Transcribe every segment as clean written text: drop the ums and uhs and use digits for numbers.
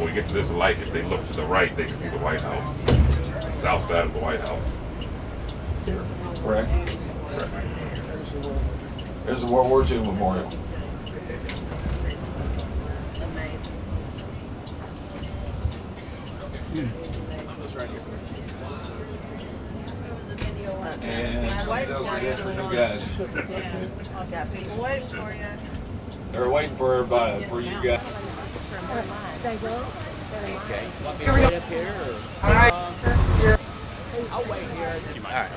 When we get to this light, if they look to the right, they can see the White House, the south side of the White House. Correct. Correct. There's the World War II memorial. And somebody's over here for you guys. They're waiting for everybody, for you guys. They will. Okay. All right. I'll wait here. All right.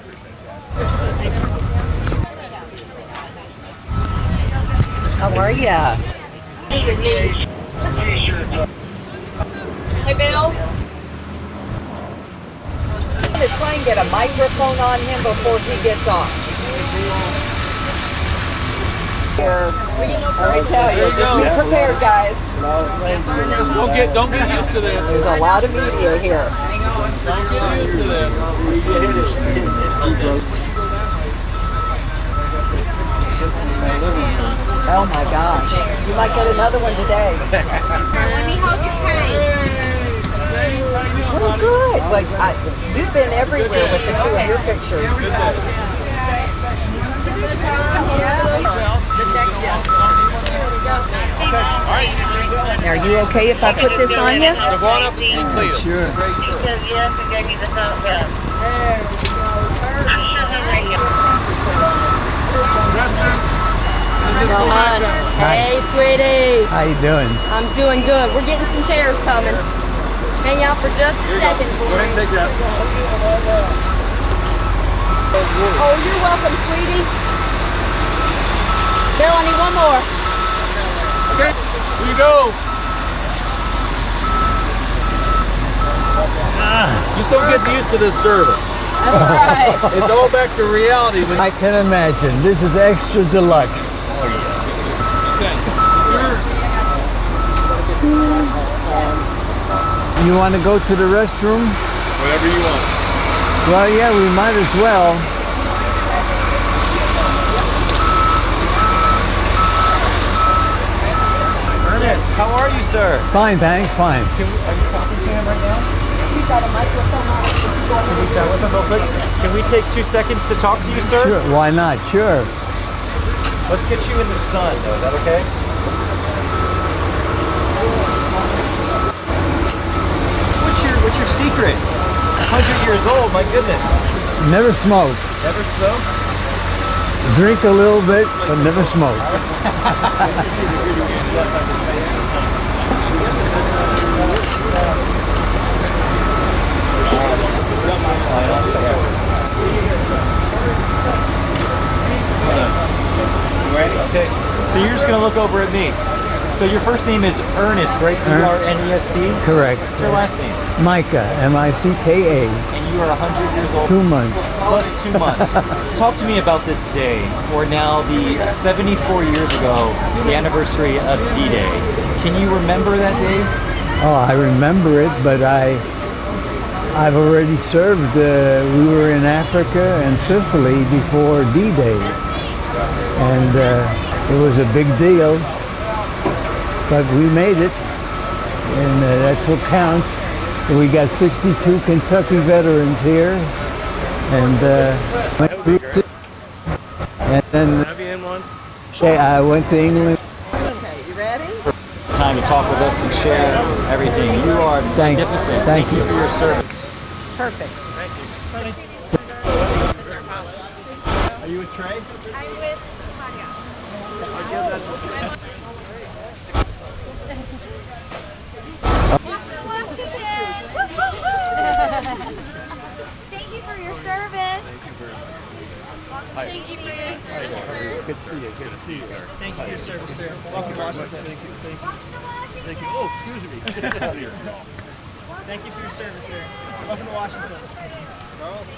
How are ya? Hey, Bill. I'm going to try and get a microphone on him before he gets off. Here, I tell you, just be prepared, guys. Don't get used to this. There's a lot of media here. Don't get used to this. Oh my gosh. You might get another one today. Let me hold your cane. Oh, good. Like, you've been everywhere with the two of your pictures. Are you okay if I put this on you? Go on up and see Cleo. Sure. Yes, and gave me the thumbs up. Hon. Hey, sweetie. How you doing? I'm doing good. We're getting some chairs coming. Hang out for just a second for Go ahead and me. take that. Oh, you're welcome, sweetie. Bill, I need one more. Okay, here you go. Just don't get used to this service. That's right. It's all back to reality. I can imagine. This is extra deluxe. Okay. You want to go to the restroom? Whatever you want. Well, yeah, we might as well. Ernest, how are you, sir? Fine, thanks, fine. Are you talking to him right now? You've got a microphone on. Go ahead and Chat with him real quick. Can we take 2 seconds to talk to you, sir? Sure, why not? Sure. Let's get you in the sun, though. Is that okay? What's your secret? 100 years old, my goodness. Never smoke. Never smoked? Drink a little bit, but never smoke. Ready? Okay. So you're just gonna look over at me. So your first name is Ernest, right? E-R-N-E-S-T? Correct. What's your last name? Micah, M-I-C-K-A. And you are 100 years old? 2 months. Plus 2 months. Talk to me about this day, or now the 74 years ago, the anniversary of D-Day. Can you remember that day? Oh, I remember it, but I've already served. We were in Africa and Sicily before D-Day, and it was a big deal. But we made it, and that's what counts. We got 62 Kentucky veterans here, and then I went to England. Okay, you ready? Time to talk with us and share everything. You are magnificent. Thank you. For your service. Perfect. Are you with Trey? I'm with Tanya. Thank you for your service. Thank you for your service, sir. Good to see you. Good to see you, sir. Thank you for your service, sir. Welcome to Washington. Thank you. Thank you. Oh, excuse me. Thank you for your service, sir. Welcome to Washington. Charles.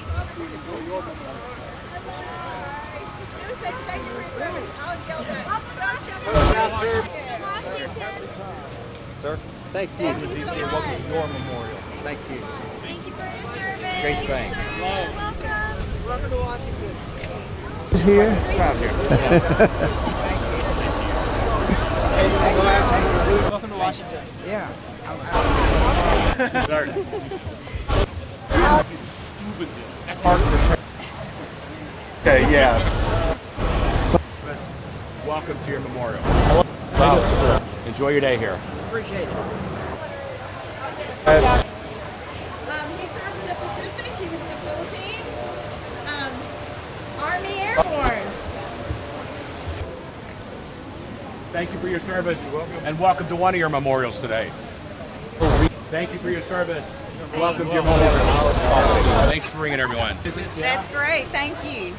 Sir? Thank you. Welcome to DC and welcome to your memorial. Thank you. Thank you for your service. Great thing. Welcome. Welcome to Washington. Here? Welcome to Washington. Yeah. Stupid. That's hard to return. Okay, yeah. Welcome to your memorial. Enjoy your day here. Appreciate it. He served in the Pacific. He was in the Philippines. Army Airborne. Thank you for your service. And welcome to one of your memorials today. Thank you for your service. Welcome to your memorial. Thanks for ringing, everyone. That's great. Thank you.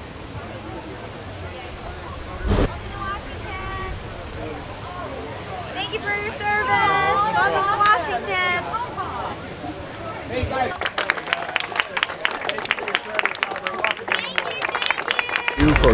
Thank you for your service. Welcome to Washington. Hey, guys. You for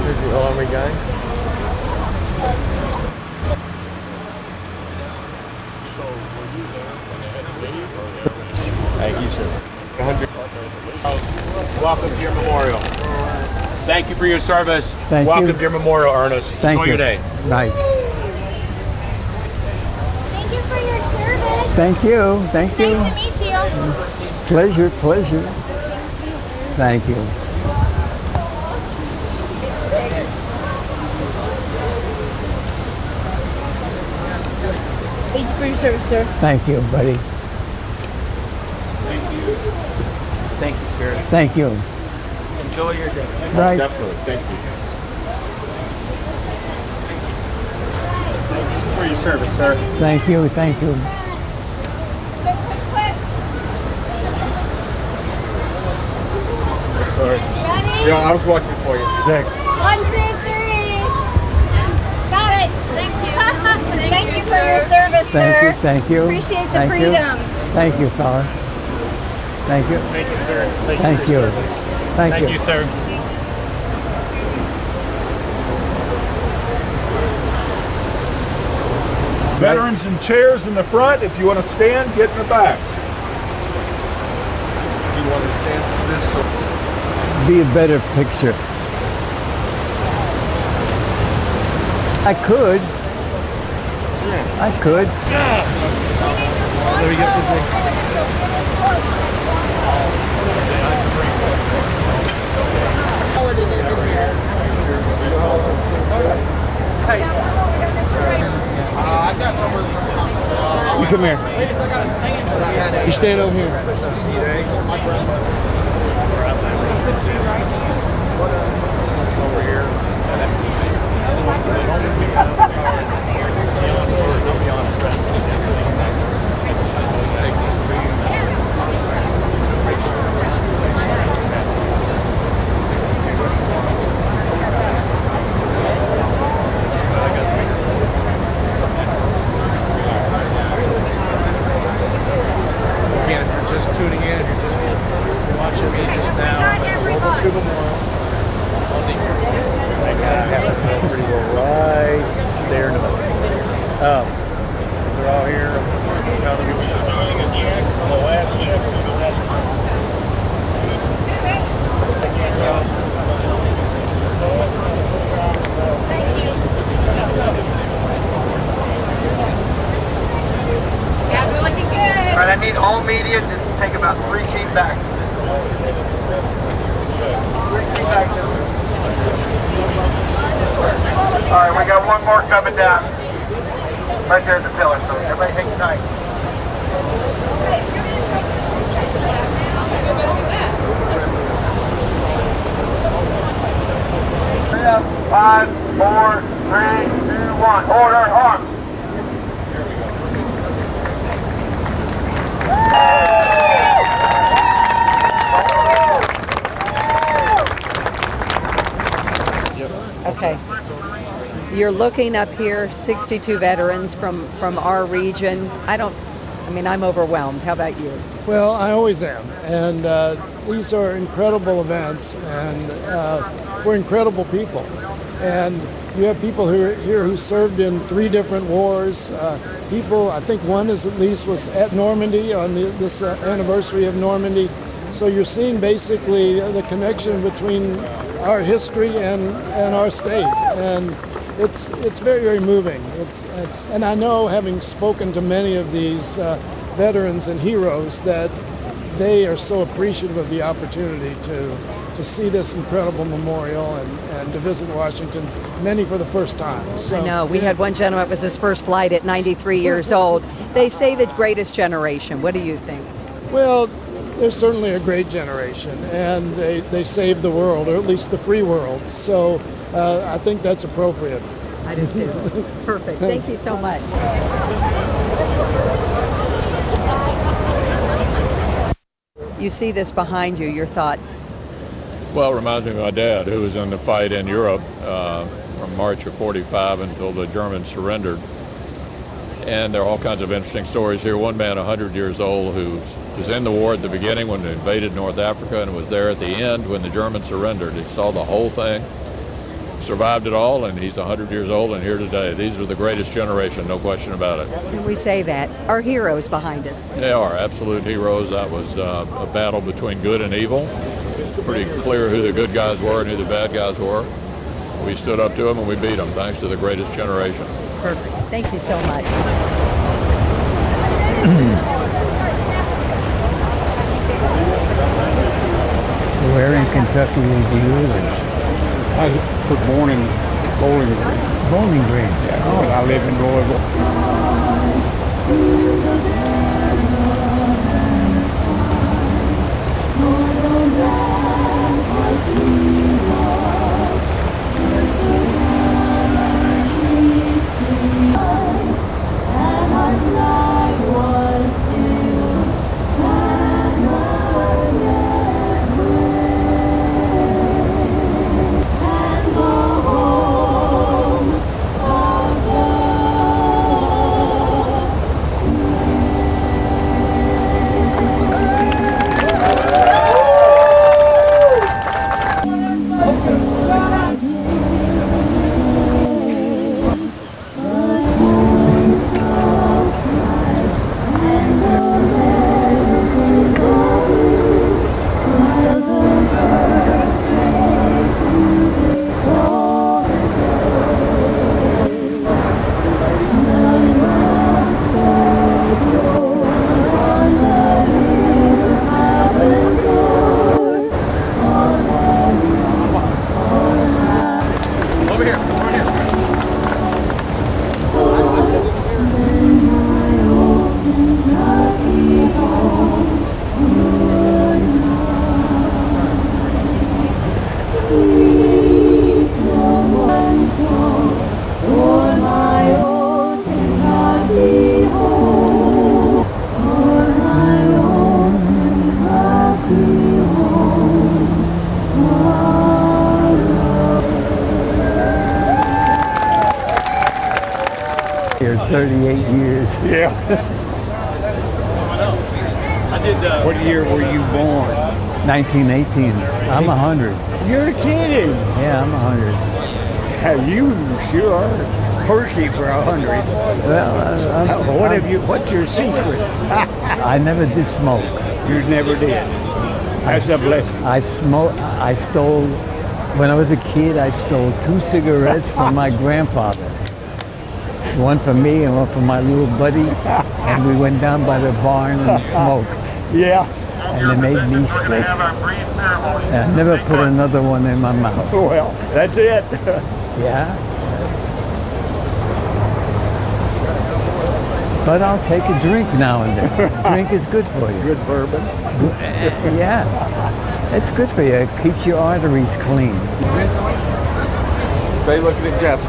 Here's the army guy. Thank you, sir. Welcome to your memorial. Thank you for your service. Welcome to your memorial, Ernest. Enjoy your day. Right. Thank you for your service. Thank you. Thank you. Nice to meet you. Pleasure, pleasure. Thank you. Thank you for your service, sir. Thank you, buddy. Thank you, sir. Thank you. Enjoy your day. Right. Definitely. Thank you. For your service, sir. Thank you. Thank you. Sorry. Ready? Yeah, I was watching for you. Thanks. 1, 2, 3. Got it. Thank you. Thank you for your service, sir. Thank you. Thank you. Appreciate the Thank you. freedoms. Thank you, fella. Thank you. Thank you, sir. Thank you. Thank you. sir. Veterans in chairs in the front. If you want to stand, get in the back. Do you want to stand for this? Or? Be a better picture. I could. Yeah. I could. Let me get the thing. You come here. You stand over here. Again, if you're just tuning in, if you're just watching me just now, I'm at the World War II Memorial. I have it pretty well right there in the middle. They're all here. Thank you. Guys are looking good. All right, I need all media to take about 3 feet back. 3 feet back. All right, we got one more coming down. Right there at the pillar, so everybody hang tight. Five, 4, 3, 2, 1. Order, arms. Okay. You're looking up here, 62 veterans from our region. I'm overwhelmed. How about you? Well, I always am. And these are incredible events and for incredible people. And you have people who are here who served in 3 different wars. People, I think one is at least was at Normandy on this anniversary of Normandy. So you're seeing basically the connection between our history and our state. And it's very, very moving. And I know, having spoken to many of these veterans and heroes, that they are so appreciative of the opportunity to see this incredible memorial and to visit Washington, many for the first time. So, I know. We had one gentleman, it was his first flight at 93 years old. They say the greatest generation. What do you think? Well, they're certainly a great generation, and they saved the world, or at least the free world. So I think that's appropriate. I do too. Perfect. Thank you so much. You see this behind you. Your thoughts? Well, it reminds me of my dad, who was in the fight in Europe from March of '45 until the Germans surrendered. And there are all kinds of interesting stories here. One man, 100 years old, who was in the war at the beginning when they invaded North Africa and was there at the end when the Germans surrendered. He saw the whole thing, survived it all, and he's 100 years old and here today. These are the greatest generation, no question about it. Can we say that? Our heroes behind us. They are absolute heroes. That was a battle between good and evil. It's pretty clear who the good guys were and who the bad guys were. We stood up to them and we beat them, thanks to the greatest generation. Perfect. Thank you so much. Where in Kentucky did you live? I was born in Bowling Green. Bowling Green. Yeah, but I live in Here 38 years. Yeah. What year were you born? 1918. I'm 100. You're kidding. Yeah, I'm 100. You sure are perky for 100. Well, What's your secret? I never did smoke. You never did. That's a blessing. I stole, when I was a kid, I stole 2 cigarettes from my grandfather. One for me and one for my little buddy. And we went down by the barn and smoked. Yeah. And it made me sick. And I never put another one in my mouth. Well, that's it. Yeah. But I'll take a drink now and then. Drink is good for you. Good bourbon. Yeah. It's good for you. It keeps your arteries clean. Stay looking at Jeff.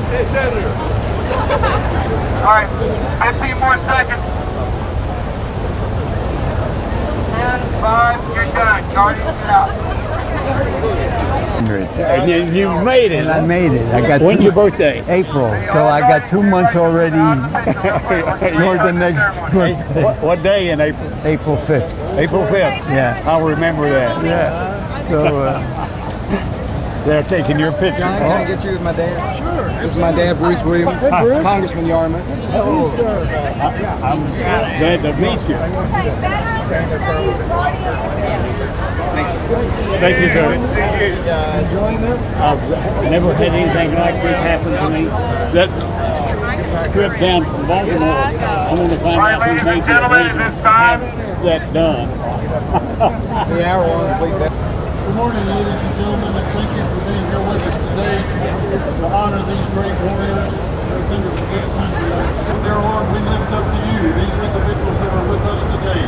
Hey, Senator. right, 15 more seconds. 10, 5, you're done. Guardians, get out. And then you made it. And I made it. I got. When's your birthday? April. So I got 2 months already toward the next birthday. What day in April? April 5th. April 5th. Yeah. I'll remember that. Yeah. So. They're taking your picture. John, can I get you with my dad? Sure. This is my dad, Bruce Williams. Hey, Bruce. Congressman Yarmouth. Oh, I'm glad to meet you. Thank you, sir. Enjoying this? I've never had anything like this happen to me. That trip down from Baltimore, I want to find out who made that done. The hour one, please. Good morning, ladies and gentlemen, and thank you for being here with us today to honor these great warriors that have been to this country. Dear Lord, we lift up to you these individuals that are with us today,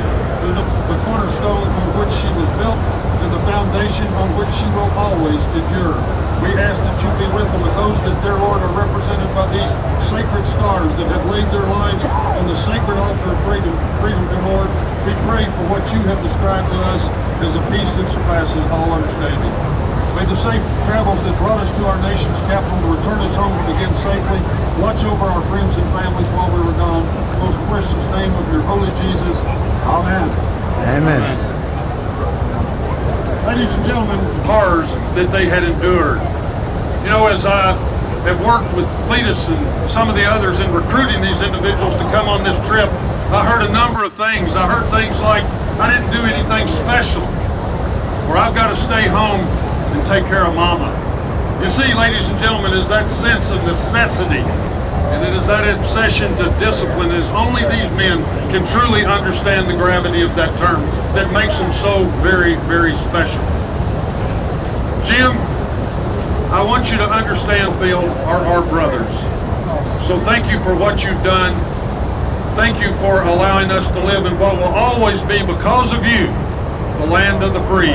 the cornerstone on which she was built and the foundation on which she will always endure. We ask that you be with them, and those that, dear Lord, are represented by these sacred stars that have laid their lives on the sacred altar of freedom, dear Lord. We pray for what you have described to us as a peace that surpasses all understanding. May the safe travels that brought us to our nation's capital to return us home again safely watch over our friends and families while we were gone. In the most precious name of your holy Jesus. Amen. Amen. Ladies and gentlemen, horrors that they had endured. You know, as I have worked with Cletus and some of the others in recruiting these individuals to come on this trip, I heard a number of things. I heard things like, I didn't do anything special, or I've got to stay home and take care of mama. You see, ladies and gentlemen, is that sense of necessity, and it is that obsession to discipline, is only these men can truly understand the gravity of that term that makes them so very, very special. Jim, I want you to understand, Phil, are our brothers. So thank you for what you've done. Thank you for allowing us to live in what will always be, because of you, the land of the free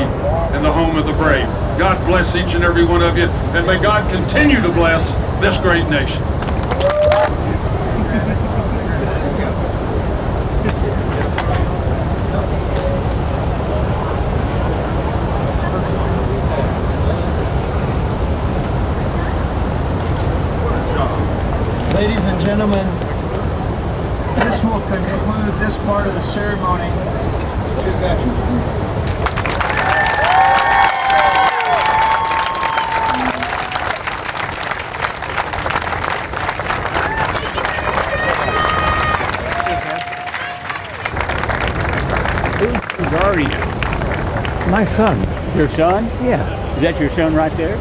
and the home of the brave. God bless each and every one of you, and may God continue to bless this great nation. Ladies and gentlemen, this will conclude this part of the ceremony. Who's guardian? My son. Your son? Yeah. Is that your son right there?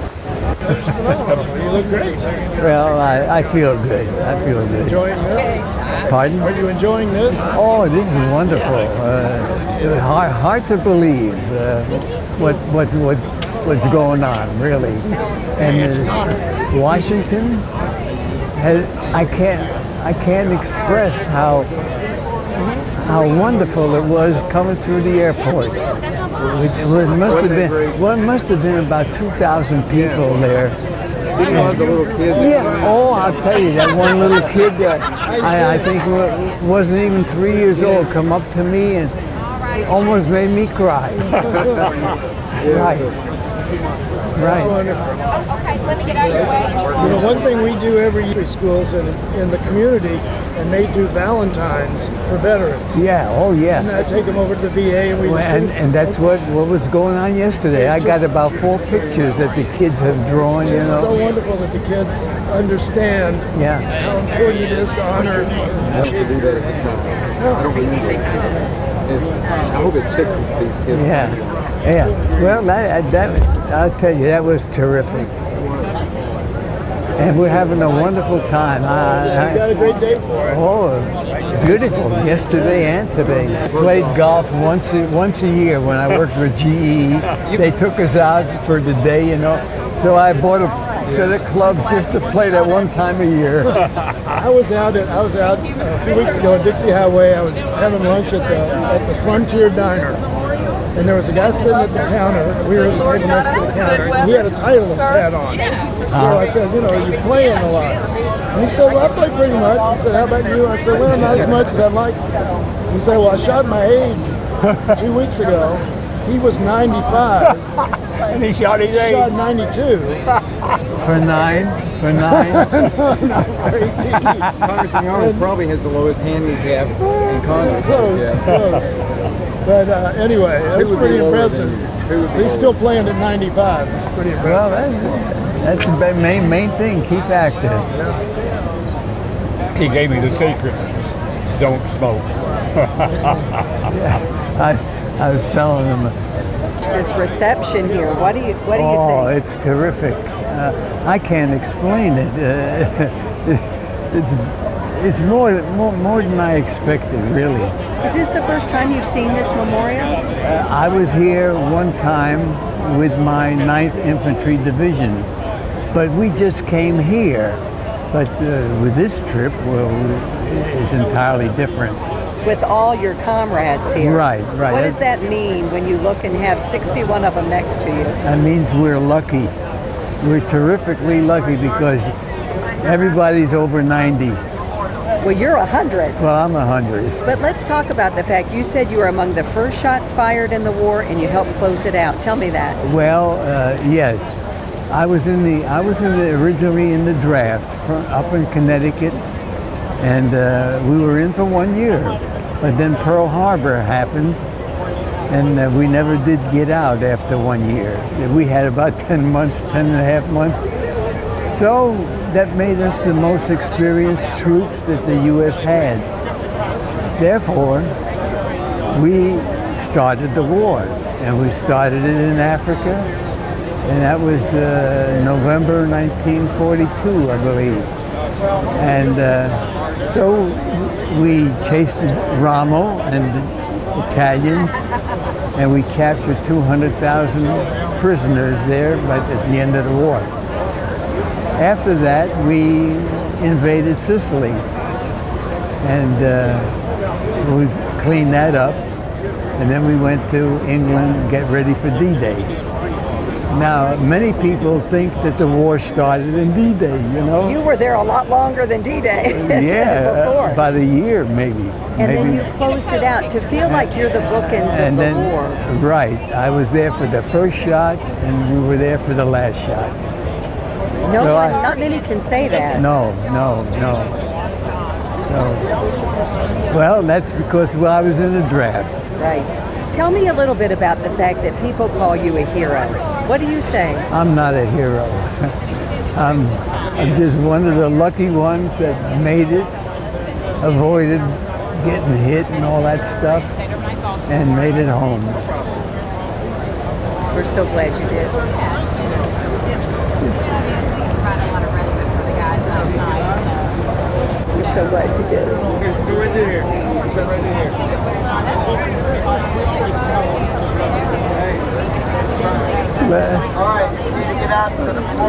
That's phenomenal. You look great. Well, I feel good. I feel good. Enjoying this? Pardon? Are you enjoying this? Oh, this is wonderful. Hard to believe what's going on, really. And Washington I can't express how wonderful it was coming through the airport. It must have been about 2,000 people there. Didn't one of the little kids? Yeah. Oh, I'll tell you, that one little kid that I think wasn't even 3 years old come up to me and almost made me cry. Right. That's wonderful. Okay, let me get out of your way. You know, one thing we do every year in schools and in the community, and they do Valentines for veterans. Yeah, oh yeah. And I take them over to the VA and we just and that's what was going on yesterday. I got about 4 pictures that the kids have drawn, you It's know. so wonderful that the kids understand how important it is to honor. I have to do that as a child. I don't remember it. I hope it sticks with these kids. Yeah. Well, I'll tell you, that was terrific. And we're having a wonderful time. You got a great day for it. Oh, beautiful. Yesterday and today. Played golf once a year when I worked for GE. They took us out for the day, you know. So I bought a set of clubs just to play that one time a year. I was out a few weeks ago at Dixie Highway. I was having lunch at the Frontier Diner. And there was a guy sitting at the counter. We were at the table next to the counter. And he had a Titleist hat on. So I said, you know, are you playing a lot? And he said, well, I play pretty much. He said, how about you? I said, well, not as much as I'd like. He said, well, I shot my age 2 weeks ago. He was 95. And he shot his age? Shot 92. For 9? For 9? No, not for 18. Congressman Arnold probably has the lowest handicap in Congress. Close. But anyway, that's pretty impressive. He's still playing at 95. It's pretty impressive. Well, that's the main thing. Keep active. He gave me the secret. Don't smoke. Yeah, I was telling him. This reception here, what do you think? Oh, it's terrific. I can't explain it. It's more than I expected, really. Is this the first time you've seen this memorial? I was here one time with my 9th Infantry Division, but we just came here. But with this trip, well, it's entirely different. With all your comrades here. Right. What does that mean when you look and have 61 of them next to you? That means we're lucky. We're terrifically lucky because everybody's over 90. Well, you're 100. Well, I'm 100. But let's talk about the fact you said you were among the first shots fired in the war and you helped close it out. Tell me that. Well, yes. I was originally in the draft up in Connecticut, and we were in for 1 year. But then Pearl Harbor happened, and we never did get out after 1 year. We had about 10 and a half months. So that made us the most experienced troops that the U.S. had. Therefore, we started the war, and we started it in Africa, and that was November 1942, I believe. And so we chased Rommel and the Italians, and we captured 200,000 prisoners there at the end of the war. After that, we invaded Sicily, and we cleaned that up, and then we went to England, get ready for D-Day. Now, many people think that the war started in D-Day, you know? You were there a lot longer than D-Day. Yeah, before. about a year maybe. And then you closed it out to feel like you're the bookends of the war. Right, I was there for the first shot, and we were there for the last shot. Not many can say that. No. So, well, that's because I was in a draft. Right. Tell me a little bit about the fact that people call you a hero. What do you say? I'm not a hero. I'm just one of the lucky ones that made it, avoided getting hit and all that stuff, and made it home. We're so glad you did. We're so glad you did. Go right in here. Go right in here.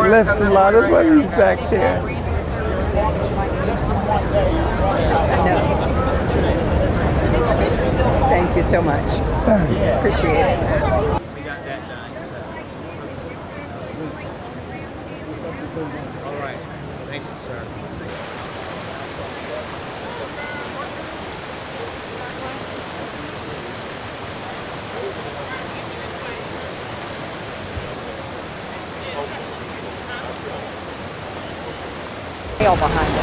Left a lot of money back there. No. Thank you so much. Appreciate it. We got that done. All right. Thank you, sir. Behind it.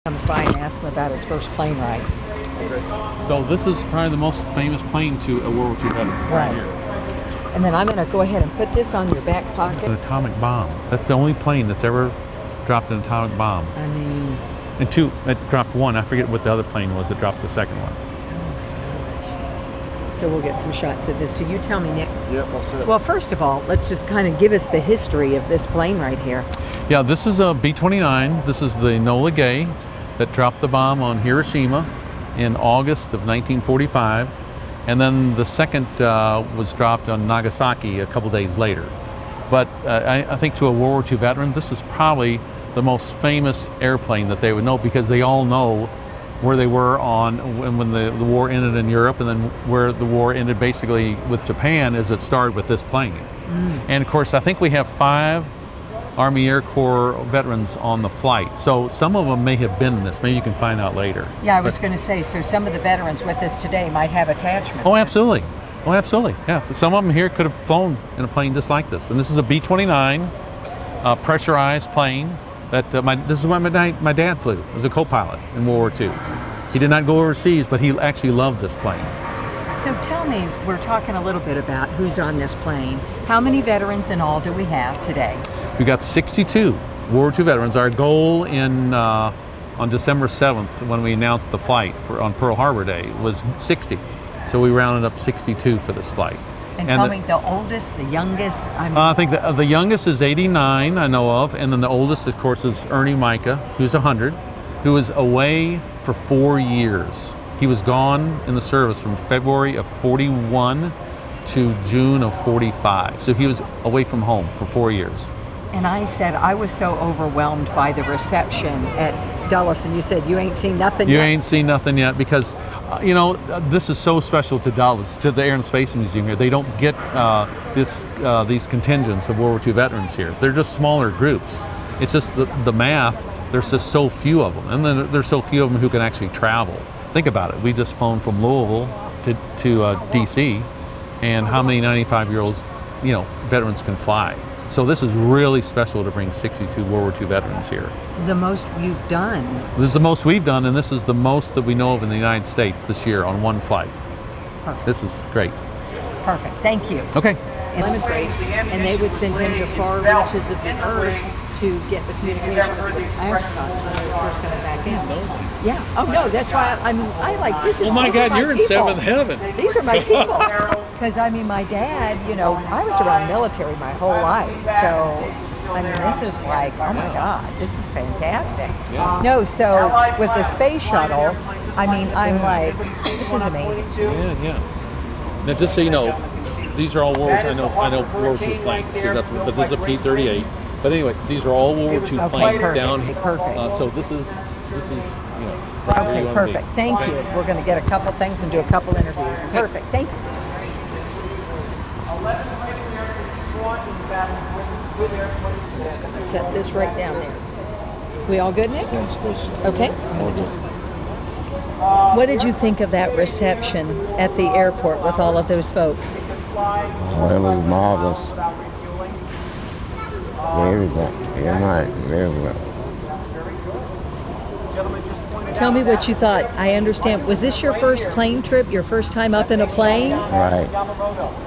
Comes by and ask him about his first plane ride. So this is probably the most famous plane to a World War II veteran. Right. Here. And then I'm going to go ahead and put this on your back pocket. An atomic bomb. That's the only plane that's ever dropped an atomic bomb. I mean... And two, it dropped one. I forget what the other plane was that dropped the second one. So we'll get some shots of this too. You tell me, Nick. Yep, I'll set it. Well, first of all, let's just kind of give us the history of this plane right here. Yeah, this is a B-29. This is the Enola Gay that dropped the bomb on Hiroshima in August of 1945. And then the second was dropped on Nagasaki a couple days later. But I think to a World War II veteran, this is probably the most famous airplane that they would know, because they all know where they were on when the war ended in Europe, and then where the war ended basically with Japan, is it started with this plane. And of course, I think we have 5 Army Air Corps veterans on the flight. So some of them may have been in this. Maybe you can find out later. Yeah, I was going to say, so some of the veterans with us today might have attachments. Oh, absolutely. Oh, absolutely. Yeah, some of them here could have flown in a plane just like this. And this is a B-29 pressurized plane. This is what my dad flew as a co-pilot in World War II. He did not go overseas, but he actually loved this plane. So tell me, we're talking a little bit about who's on this plane. How many veterans in all do we have today? We got 62 World War II veterans. Our goal on December 7th, when we announced the flight on Pearl Harbor Day, was 60. So we rounded up 62 for this flight. And tell me the oldest, the youngest? I think the youngest is 89, I know of, and then the oldest, of course, is Ernie Micah, who's 100, who was away for 4 years. He was gone in the service from February of 41 to June of 45. So he was away from home for 4 years. And I said I was so overwhelmed by the reception at Dulles, and you said you ain't seen nothing yet. You ain't seen nothing yet, because this is so special to Dulles, to the Air and Space Museum here. They don't get these contingents of World War II veterans here. They're just smaller groups. It's just the math. There's just so few of them, and then there's so few of them who can actually travel. Think about it. We just flown from Louisville to DC, and how many 95-year-olds, veterans can fly? So this is really special to bring 62 World War II veterans here. The most you've done. This is the most we've done, and this is the most that we know of in the United States this year on one flight. Perfect. This is great. Perfect. Thank you. Okay. And they would send him to far reaches of the earth to get the communication with the astronauts when they were first coming back in. Yeah. Oh no, that's why I like this. Is, oh my God, you're in seventh heaven. These are my people. Because my dad, I was around military my whole life, so this is like, oh my God, this is fantastic. Yeah. No, so with the space shuttle, I'm like, this is amazing. Yeah. Now, just so you know, these are all World War II. I know World War II planes, but this is a P-38. But anyway, these are all World War II planes down. Perfect. So this is Okay, perfect. Thank you. We're going to get a couple things and do a couple interviews. Perfect. Thank you. I'm just going to set this right down there. We all good, Nick? Okay. What did you think of that reception at the airport with all of those folks? Oh, it was marvelous. Very good. Very nice. Very well. Tell me what you thought. I understand. Was this your first plane trip? Your first time up in a plane? Right.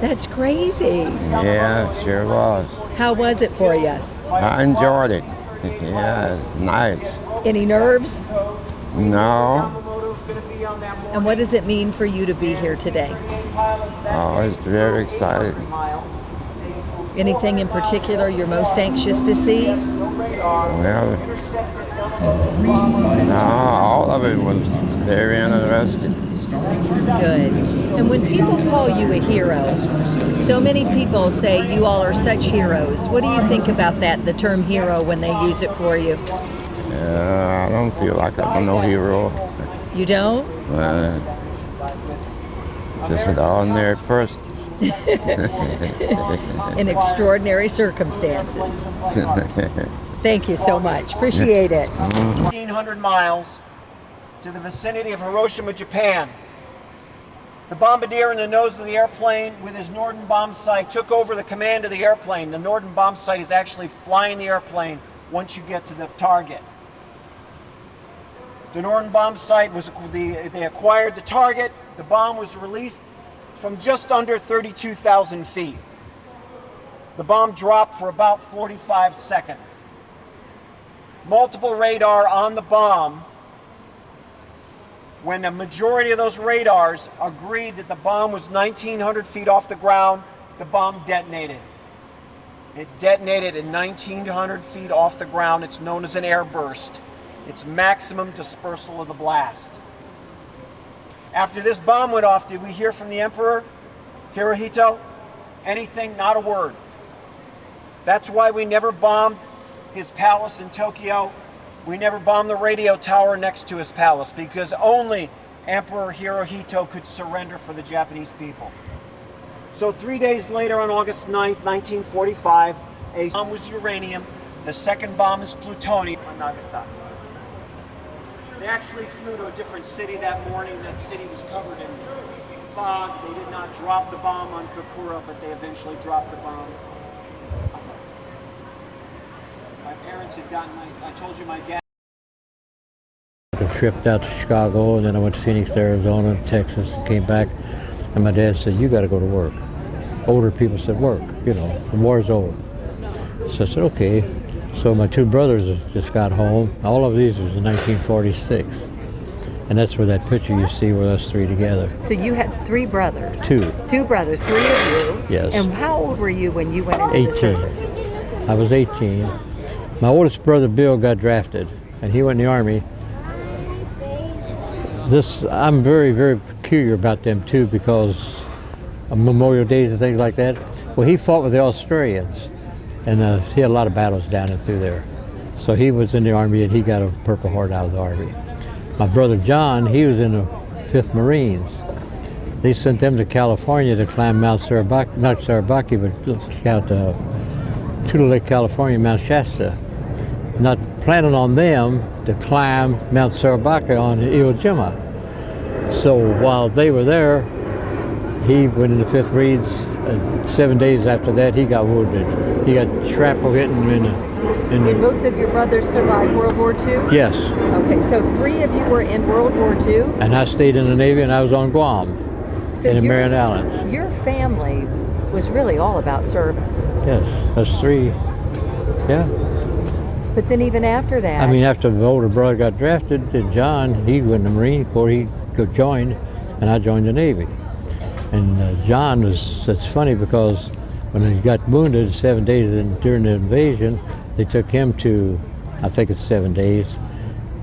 That's crazy. Yeah, it sure was. How was it for you? I enjoyed it. Yeah, it's nice. Any nerves? No. And what does it mean for you to be here today? Oh, it's very exciting. Anything in particular you're most anxious to see? Well, no, all of it was very interesting. Good. And when people call you a hero, so many people say you all are such heroes. What do you think about that, the term hero, when they use it for you? I don't feel like I'm no hero. You don't? Just an ordinary person. In extraordinary circumstances. Thank you so much. Appreciate it. 1,500 miles to the vicinity of Hiroshima, Japan. The bombardier in the nose of the airplane with his Norden bomb sight took over the command of the airplane. The Norden bomb sight is actually flying the airplane once you get to the target. The Norden bomb sight they acquired the target. The bomb was released from just under 32,000 feet. The bomb dropped for about 45 seconds. Multiple radar on the bomb. When the majority of those radars agreed that the bomb was 1,900 feet off the ground, the bomb detonated. It detonated at 1,900 feet off the ground. It's known as an airburst. It's maximum dispersal of the blast. After this bomb went off, did we hear from the Emperor Hirohito? Anything? Not a word. That's why we never bombed his palace in Tokyo. We never bombed the radio tower next to his palace, because only Emperor Hirohito could surrender for the Japanese people. So 3 days later, on August 9th, 1945, a bomb was uranium. The second bomb is plutonium on Nagasaki. They actually flew to a different city that morning. That city was covered in fog. They did not drop the bomb on Kokura, but they eventually dropped the bomb. My parents had gotten, I told you, my dad. I tripped out to Chicago, and then I went to Phoenix, Arizona, Texas, and came back. And my dad said, "You got to go to work." Older people said, "Work, you know, the war's over." So I said, "Okay." So my two brothers just got home. All of these was in 1946. And that's where that picture you see with us three together. So you had three brothers? Two. Two brothers, three of you? Yes. And how old were you when you went into the service? I was 18. My oldest brother, Bill, got drafted, and he went in the Army. I'm very, very peculiar about them too, because of Memorial Days and things like that. Well, he fought with the Australians, and he had a lot of battles down and through there. So he was in the Army, and he got a Purple Heart out of the Army. My brother John, he was in the 5th Marines. They sent them to California to climb Mount Sarabaki, not Sarabaki, but out to Lake California, Mount Shasta. Not planning on them to climb Mount Sarabaki on Iwo Jima. So while they were there, he went into 5th Marines. 7 days after that, he got wounded. He got shrapnel hitting him in Did both of your brothers survive World War II? Yes. Okay, so three of you were in World War II? And I stayed in the Navy, and I was on Guam, in Marion Islands. Your family was really all about service. Yes, that's three. Yeah. But then even after that... I mean, after the older brother got drafted, John, he went in the Marine Corps, he joined, and I joined the Navy. And John it's funny because when he got wounded 7 days during the invasion, they took him to, I think it's 7 days,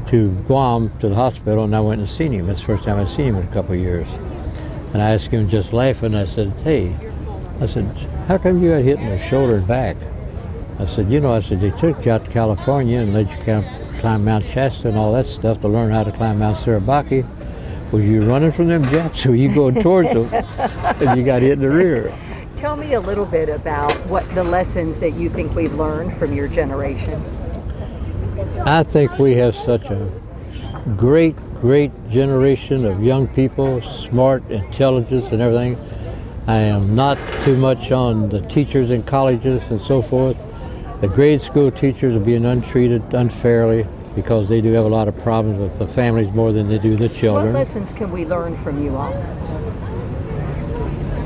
to Guam, to the hospital, and I went and seen him. That's the first time I'd seen him in a couple of years. And I asked him, just laughing, I said, "Hey," I said, "how come you got hit in the shoulder and back?" I said, "They took you out to California and let you climb Mount Shasta and all that stuff to learn how to climb Mount Sarabaki. Was you running from them Japs, or you going towards them, and you got hit in the rear?" Tell me a little bit about what the lessons that you think we've learned from your generation. I think we have such a great generation of young people, smart, intelligence, and everything. I am not too much on the teachers in colleges and so forth. The grade school teachers are being untreated unfairly because they do have a lot of problems with the families more than they do the children. What lessons can we learn from you all?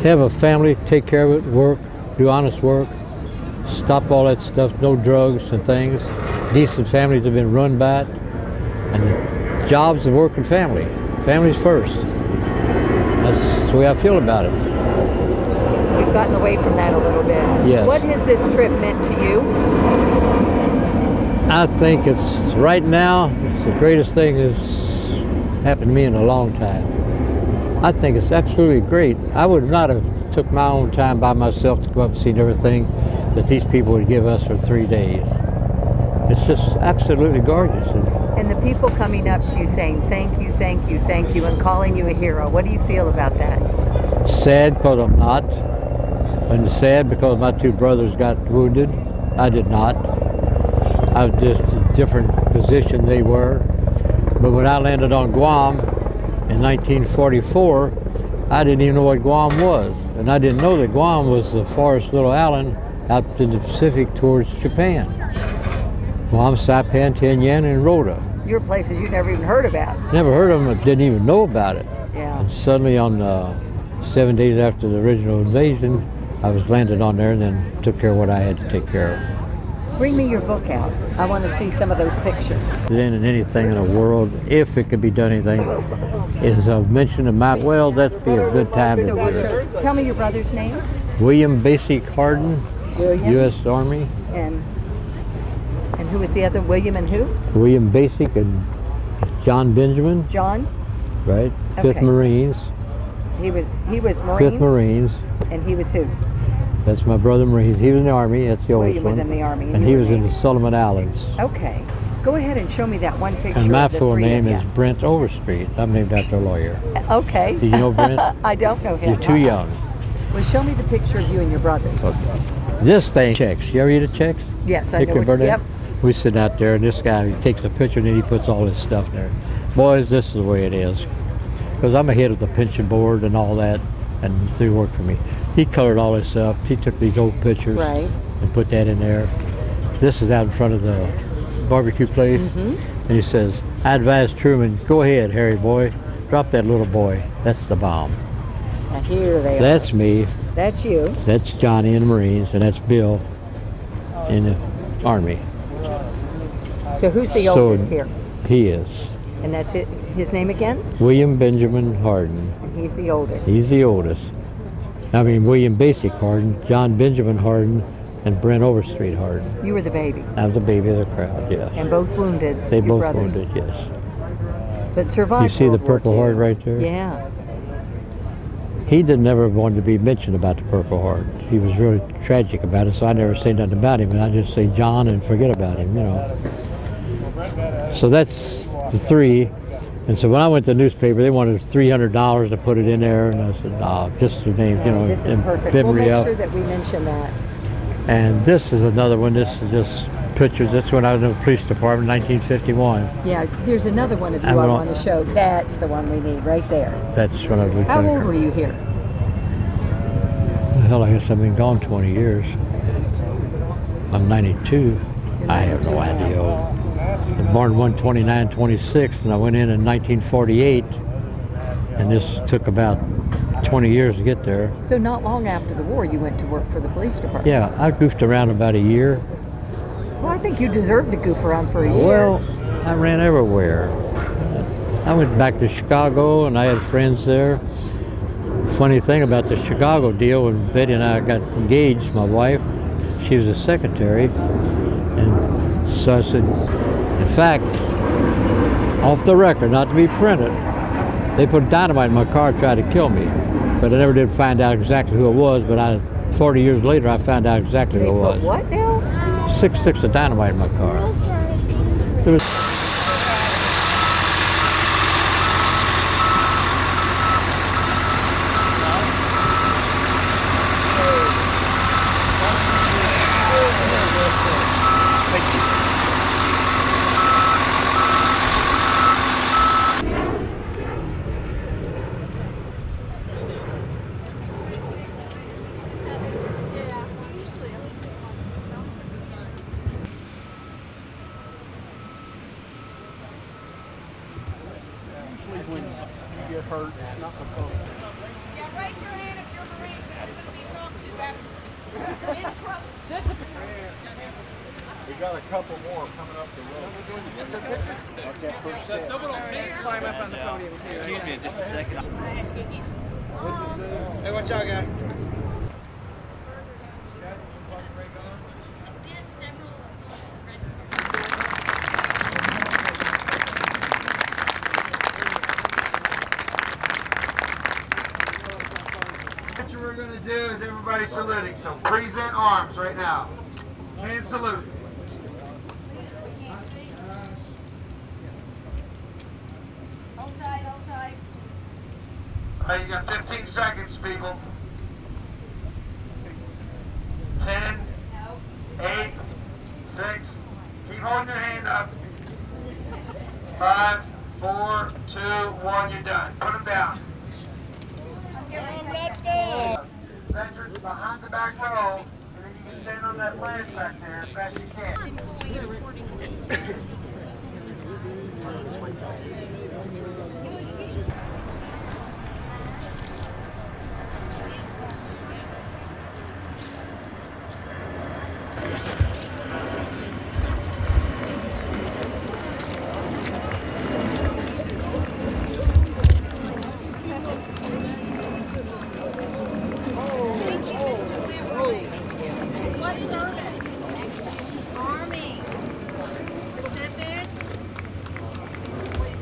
Have a family, take care of it, work, do honest work, stop all that stuff, no drugs and things. Decent families have been run by it, and jobs and work and family. Families first. That's the way I feel about it. We've gotten away from that a little bit. Yes. What has this trip meant to you? I think right now, it's the greatest thing that's happened to me in a long time. I think it's absolutely great. I would not have took my own time by myself to go up and see everything that these people would give us for 3 days. It's just absolutely gorgeous. And the people coming up to you saying, "Thank you, thank you, thank you," and calling you a hero, what do you feel about that? Sad because I'm not, and sad because my two brothers got wounded. I did not. I was just a different position they were. But when I landed on Guam in 1944, I didn't even know what Guam was. And I didn't know that Guam was the farthest little island out in the Pacific towards Japan. Guam, Saipan, Tinian, and Rota. Your places you never even heard about. Never heard of them, didn't even know about it. Yeah. And suddenly on 7 days after the original invasion, I was landed on there and then took care of what I had to take care of. Bring me your book out. I want to see some of those pictures. Then in anything in the world, if it could be done anything, is a mention of my, well, that'd be a good time to do it. Tell me your brother's names. William Basic Hardin, William. U.S. Army. And who was the other? William and who? William Basic and John Benjamin. John? Right. Okay. 5th Marines. He was Marine. 5th Marines. And he was who? That's my brother Marine. He was in the Army. That's the oldest William one. was in the Army. And he was in the Solomon Islands. Okay. Go ahead and show me that one picture. And my of the full three name of is you. Brent Overstreet. I'm named after a lawyer. Okay. Do you know Brent? I don't know him. You're too young. Well, show me the picture of you and your brothers. Okay. This thing checks. You ever eat a checks? Yes, I know. Burnett? Yep. We sit out there, and this guy he takes a picture, and then he puts all his stuff there. Boys, this is the way it is. Because I'm ahead of the pension board and all that, and they work for me. He colored all this up. He took these old pictures and put that in there. This is out in front of the barbecue place, and he says, "I advise Truman, go ahead, Harry boy, drop that little boy. That's the bomb." Now here they are. That's me. That's you. That's Johnny in the Marines, and that's Bill in the Army. So who's the oldest here? He is. And that's it. His name again? William Benjamin Hardin. And he's the oldest. He's the oldest. I mean, William Basic Hardin, John Benjamin Hardin, and Brent Overstreet Hardin. You were the baby. I was the baby of the crowd, yes. And both wounded. They your both brothers. wounded, yes. But survived. You see the World War Purple II. Heart right there? Yeah. He did never want to be mentioned about the Purple Heart. He was really tragic about it, so I never say nothing about him. And I just say John and forget about him, you know. So that's the three. And so when I went to the newspaper, they wanted $300 to put it in there, and I said, no, just the names, you know. This is and perfect. We'll memory make of. sure that we mention that. And this is another one. This is just pictures. That's when I was in the police department, 1951. Yeah, there's another one of you I want to show. That's the one we need right there. That's when I was. How old were you here? Hell, I guess I've been gone 20 years. I'm 92. I have no idea. I was born 1/29/26, and I went in 1948. And this took about 20 years to get there. So not long after the war, you went to work for the police department. Yeah, I goofed around about a year. Well, I think you deserved to goof around for a year. Well, I ran everywhere. I went back to Chicago, and I had friends there. Funny thing about the Chicago deal, when Betty and I got engaged, my wife, she was a secretary, and so I said, in fact, off the record, not to be printed, they put dynamite in my car and tried to kill me, but I never did find out exactly who it was. But 40 years later, I found out exactly who it was. Put what now? 6 sticks of dynamite in my car. It was when you get hurt, it's not the fun. Yeah, raise your hand if you're Marine. To be talked to after. In trouble. We got a couple more coming up the road. Climb up on the podium too. Excuse me, just a second. Hey, what y'all got? What we're going to do is everybody saluting. So present arms right now. And salute. Hold tight, hold tight. All right, you got 15 seconds, people. 10, 8, 6. Keep holding your hand up. 5, 4, 2, 1. You're done. Put them down. Veterans behind the back row, and then you can stand on that ledge back there as best you can. What service? Army. Pacific?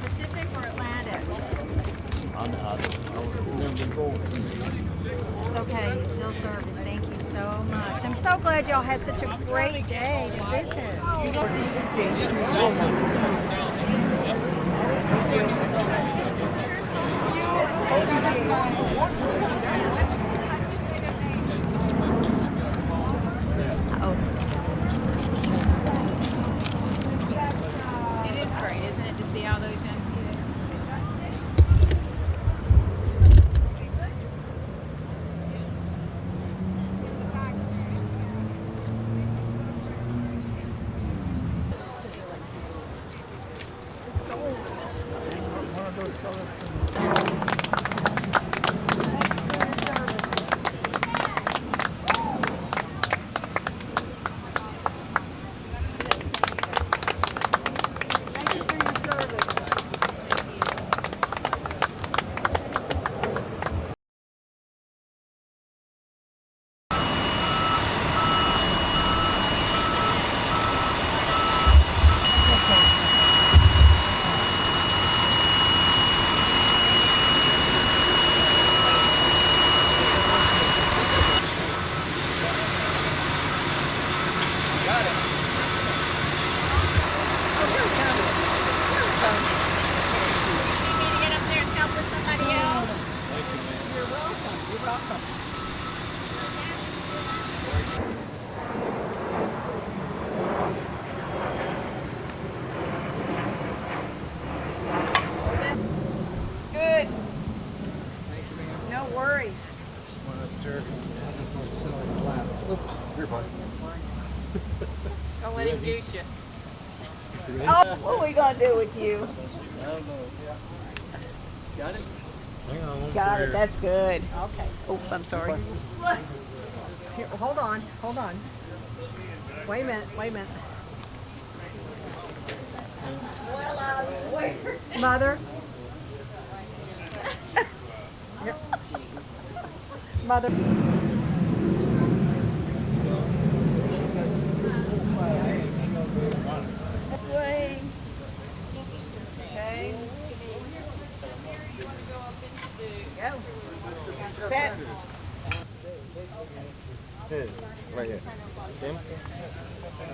Pacific or Atlantic? It's okay, you're still serving. Thank you so much. I'm so glad y'all had such a great day to visit. It is great, isn't it, to see all those young kids? Good. No worries. Oops, you're fine. Don't let him goose you. Oh, what are we gonna do with you? I don't know. Got it? Hang on. Got it. That's good. Okay. Oh, I'm sorry. Here, hold on. Hold on. Wait a minute. Wait a minute. Well, I swear. Mother. Yep. Mother. This way. Okay. Go. Set. Hey, right here. Sim?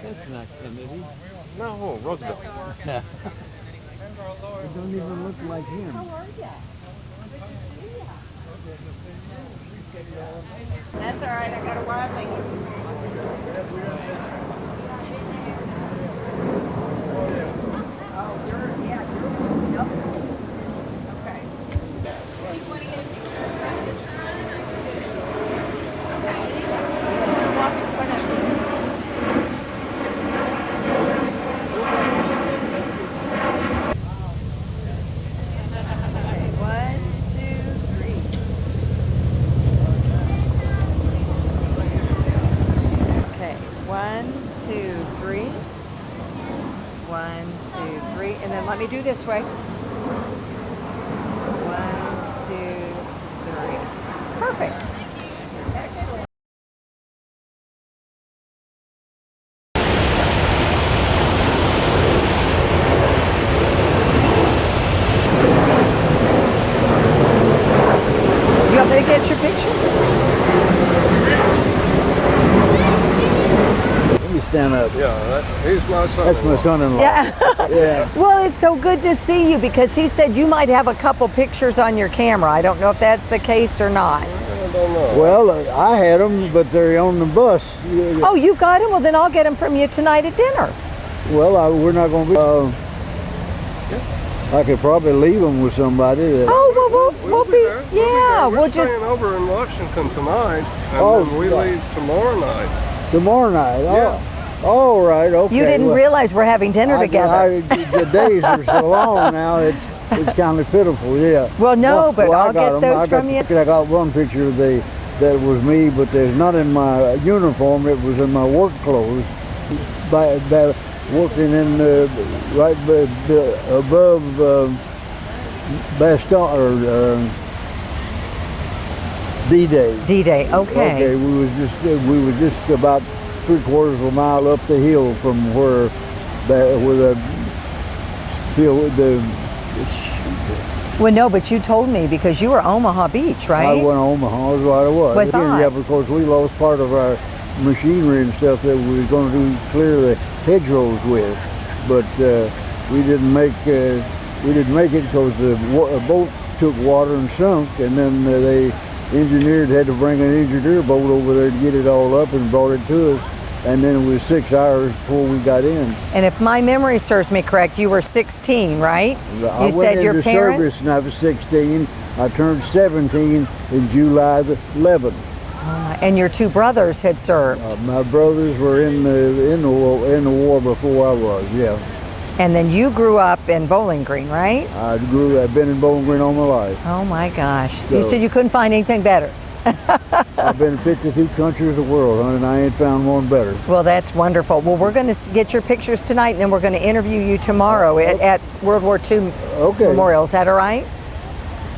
That's not Kennedy. No, Roosevelt. It don't even look like him. That's all right. I got a wide leg. Oh, you're, yeah, you're, yep. Okay. You want to get a picture of that? Okay. Walk in front of me. Okay, 1, 2, 3. Okay, 1, 2, 3. 1, 2, 3, and then let me do this way. 1, 2, 3. Perfect. Excellent. You want me to get your picture? Let me stand up. Yeah, he's my son. That's my son-in-law. Yeah. Yeah. Well, it's so good to see you because he said you might have a couple pictures on your camera. I don't know if that's the case or not. I don't know. Well, I had them, but they're on the bus. Oh, you got them? Well, then I'll get them from you tonight at dinner. Well, we're not going to be... I could probably leave them with somebody. Oh, well, we'll be... Yeah, We're we'll just... staying over in Washington tonight, and Oh, then we leave tomorrow night. Tomorrow night? Yeah. Oh, right, okay. You didn't realize we're having dinner together. The days are so long now, it's kind of pitiful, yeah. Well, no, but I'll get those I from you. got one picture that was me, but there's not in my uniform, it was in my work clothes. Working in right above Baston or D-Day. D-Day, okay. Okay, we was just about 3/4 of a mile up the hill from where the field Well, no, but you told me because you were Omaha Beach, right? I went to Omaha, that's what I was. Was I? Yeah, of course, we lost part of our machinery and stuff that we were going to clear the hedgerows with, but we didn't make it because the boat took water and sunk, and then they had to bring an engineer boat over there to get it all up and brought it to us, and then it was 6 hours before we got in. And if my memory serves me correct, you were 16, right? I went into service and I was 16. I turned 17 in July the 11th. And your two brothers had served. My brothers were in the war before I was, yeah. And then you grew up in Bowling Green, right? I've been in Bowling Green all my life. Oh my gosh. So, you said you couldn't find anything better. I've been in 52 countries of the world, honey, and I ain't found one better. Well, that's wonderful. Well, we're going to get your pictures tonight, and then we're going to interview you tomorrow at World War II Memorial. Is that all right?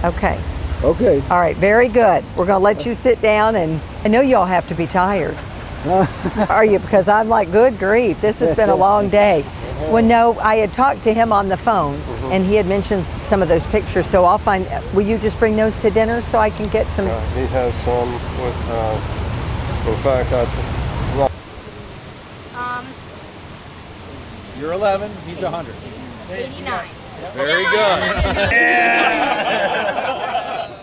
Okay. Okay. All right, very good. We're going to let you sit down, and I know y'all have to be tired. Are you? Because I'm like, good grief, this has been a long day. Well, no, I had talked to him on the phone, and he had mentioned some of those pictures, so I'll find, will you just bring those to dinner so I can get some? He has some with, in fact, You're 11, he's 100. 89. Very good.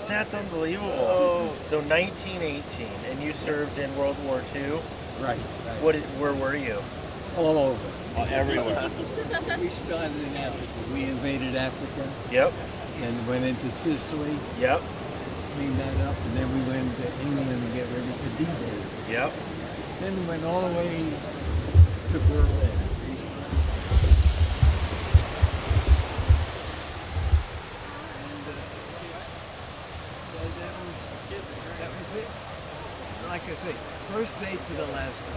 That's unbelievable. So 1918, and you served in World War II? Right. Where were you? All over. Everywhere. We started in Africa. We invaded Africa. Yep. Then went into Sicily. Yep. Cleaned that up, and then we went to England to get ready for D-Day. Yep. Then we went all the way to Berlin. That was it. Like I say, first day to the last day.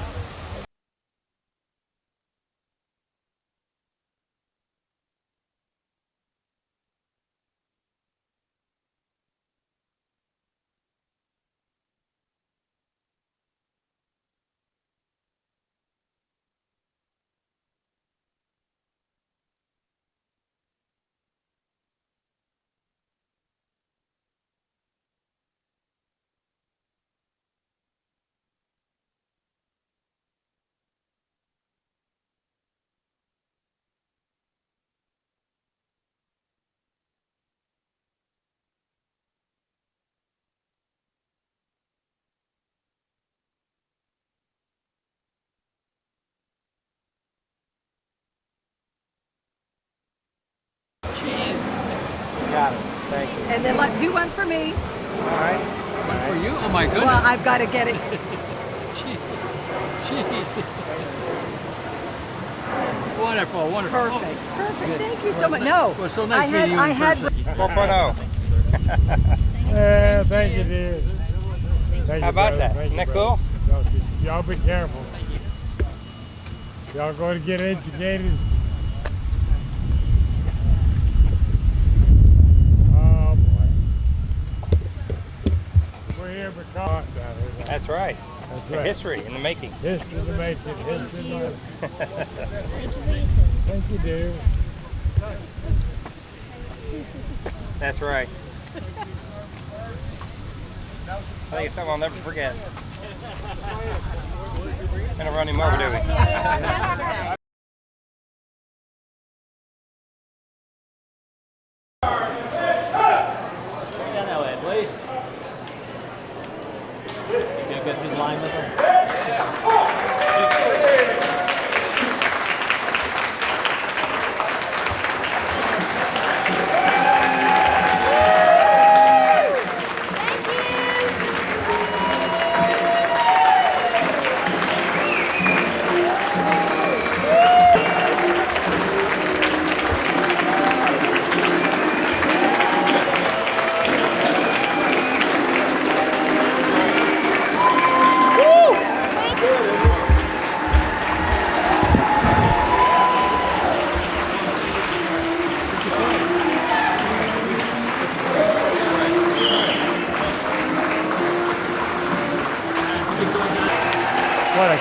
Got it. Thank you. And then do one for me. All right. One for you? Oh my goodness. Well, I've got to get it. Jeez. Wonderful, wonderful. Perfect. Perfect. Good. Thank you so much. No. Well, so nice meeting you in person. 4.0. Yeah, thank you, dude. Thank How you, about brother. that? Thank Isn't you, that brother. cool? Y'all be careful. Y'all going to get educated. Oh boy. We're here because That's right. That's The right. history in the making. History in the making. History in the making. Thank you, dude. That's right. I think it's something I'll never forget. I'm gonna run him over, do we? Down that way, please. You gonna go through the line with them?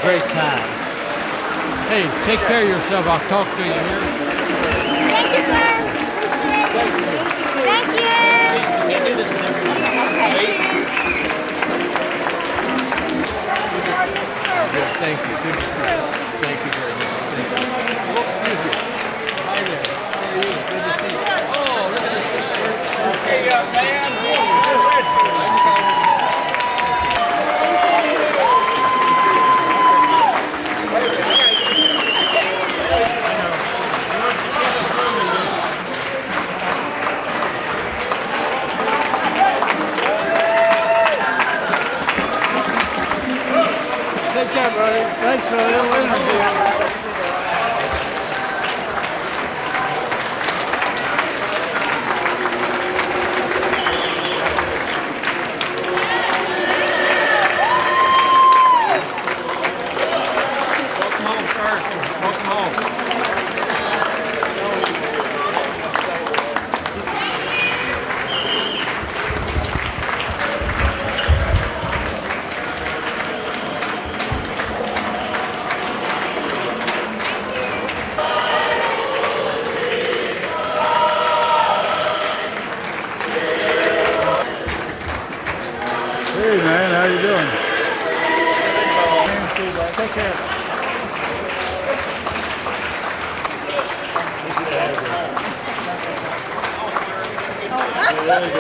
great time. Hey, take care of yourself. I'll talk to you here. Thank you, sir. Appreciate it. Thank you. You can't do this with everyone. Please. Yes, thank you. Good to see you. Thank you very much. Thank you. Oh, excuse me. Hi there. How are you? Good to see you. Oh, look at this shirt. Hey, young man. God bless you. Take care, buddy. Thanks for the little interview. Hey man, how you doing? Take care. There you go.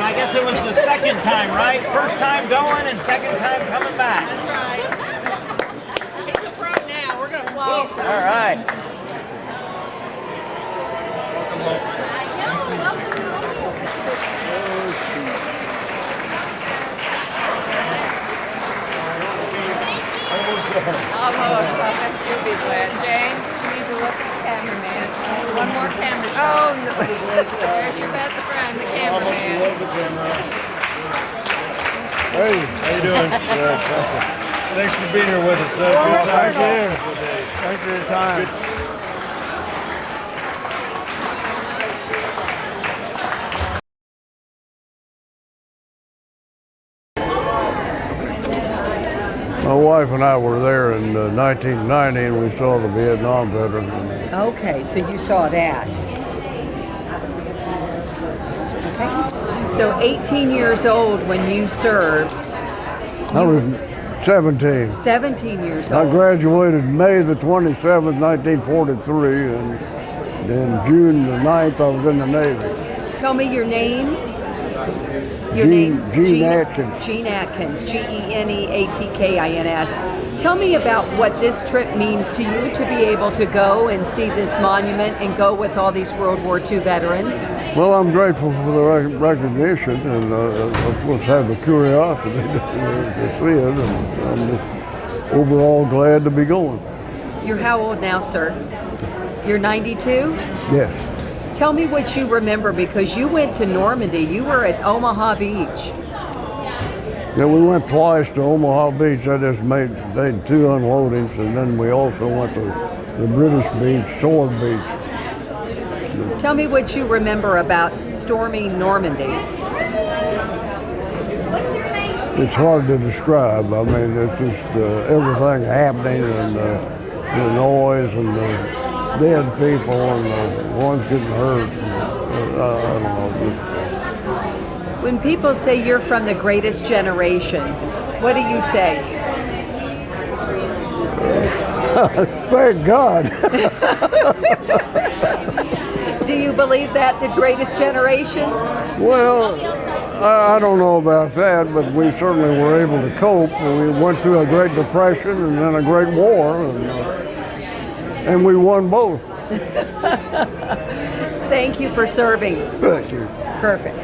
I guess it was the second time, right? First time going and second time coming back. That's right. He's a pro now. We're going to fly. All right. Almost. I bet you'll be glad. Jane, you need to look at the cameraman. One more camera shot. Oh, no. There's your best friend, the cameraman. Hey, how you doing? Thanks for being here with us. Good time. Thank you. Thanks for your time. My wife and I were there in 1990 and we saw the Vietnam veterans. Okay, so you saw that. Okay. So 18 years old when you served. I was 17. 17 years I old. graduated May the 27th, 1943, and then June the 9th I was in the Navy. Tell me your name. Your Gene- name? Gene Atkins. Gene Atkins. Geneatkins. Tell me about what this trip means to you to be able to go and see this monument and go with all these World War II veterans. Well, I'm grateful for the recognition and of course have the curiosity to see it, and I'm just overall glad to be going. You're how old now, sir? You're 92? Yes. Tell me what you remember, because you went to Normandy. You were at Omaha Beach. Yeah, we went twice to Omaha Beach. I just made 2 unloadings, and then we also went to the British beach, Sword Beach. Tell me what you remember about storming Normandy. It's hard to describe. I mean, it's just everything happening, and the noise, and the dead people, and the ones getting hurt. And, I don't know. When people say you're from the greatest generation, what do you say? Thank God. Do you believe that, the greatest generation? Well, I don't know about that, but we certainly were able to cope. We went through a Great Depression and then a Great War, and we won both. Thank you for serving. Thank you. Perfect.